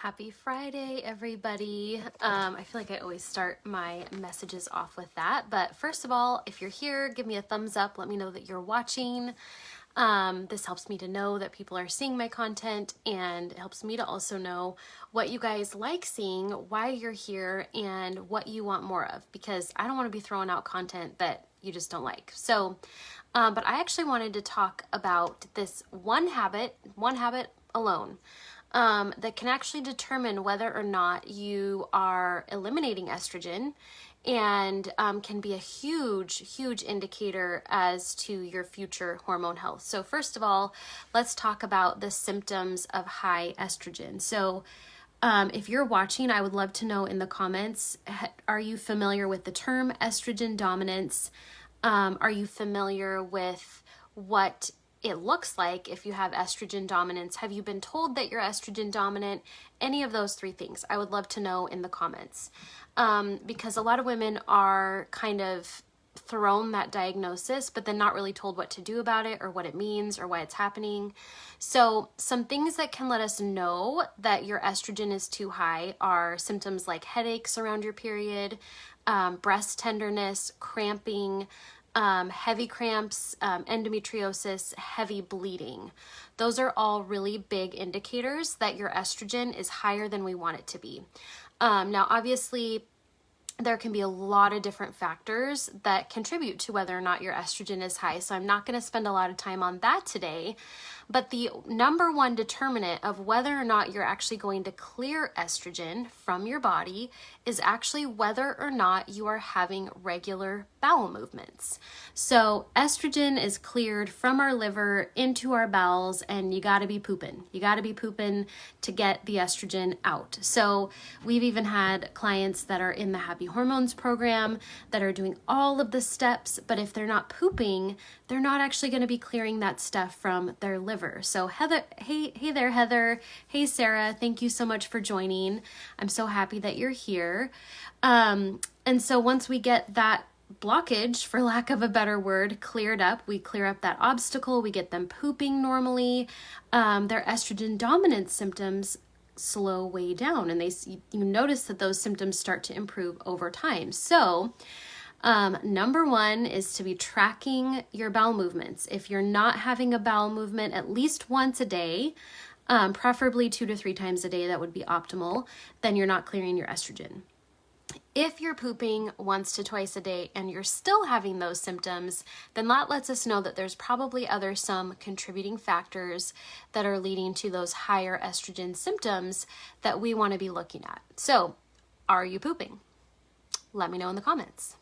Happy Friday, everybody. I feel like I always start my messages off with that. But first of all, if you're here, give me a thumbs up. Let me know that you're watching. This helps me to know that people are seeing my content, and it helps me to also know what you guys like seeing, why you're here, and what you want more of, because I don't want to be throwing out content that you just don't like. So, but I actually wanted to talk about this one habit alone. That can actually determine whether or not you are eliminating estrogen, and can be a huge indicator as to your future hormone health. So first of all, let's talk about the symptoms of high estrogen. So if you're watching, I would love to know in the comments, are you familiar with the term estrogen dominance? Are you familiar with what it looks like if you have estrogen dominance? Have you been told that you're estrogen dominant? Any of those three things, I would love to know in the comments. Because a lot of women are kind of thrown that diagnosis, but then not really told what to do about it or what it means or why it's happening. So some things that can let us know that your estrogen is too high are symptoms like headaches around your period, breast tenderness, cramping, heavy cramps, endometriosis, heavy bleeding. Those are all really big indicators that your estrogen is higher than we want it to be. Now, obviously, there can be a lot of different factors that contribute to whether or not your estrogen is high. So I'm not going to spend a lot of time on that today. But the number one determinant of whether or not you're actually going to clear estrogen from your body is actually whether or not you are having regular bowel movements. So estrogen is cleared from our liver into our bowels, and you got to be pooping. You got to be pooping to get the estrogen out. So we've even had clients that are in the Happy Hormones program that are doing all of the steps, but if they're not pooping, they're not actually going to be clearing that stuff from their liver. So Heather, hey there, Heather. Hey, Sarah, thank you so much for joining. I'm so happy that you're here. And so once we get that blockage, for lack of a better word, cleared up, we clear up that obstacle, we get them pooping normally, their estrogen dominance symptoms slow way down, and you notice that those symptoms start to improve over time. So number one is to be tracking your bowel movements. If you're not having a bowel movement at least once a day, preferably 2 to 3 times a day, that would be optimal, then you're not clearing your estrogen. If you're pooping once to twice a day and you're still having those symptoms, then that lets us know that there's probably some contributing factors that are leading to those higher estrogen symptoms that we want to be looking at. So, are you pooping? Let me know in the comments.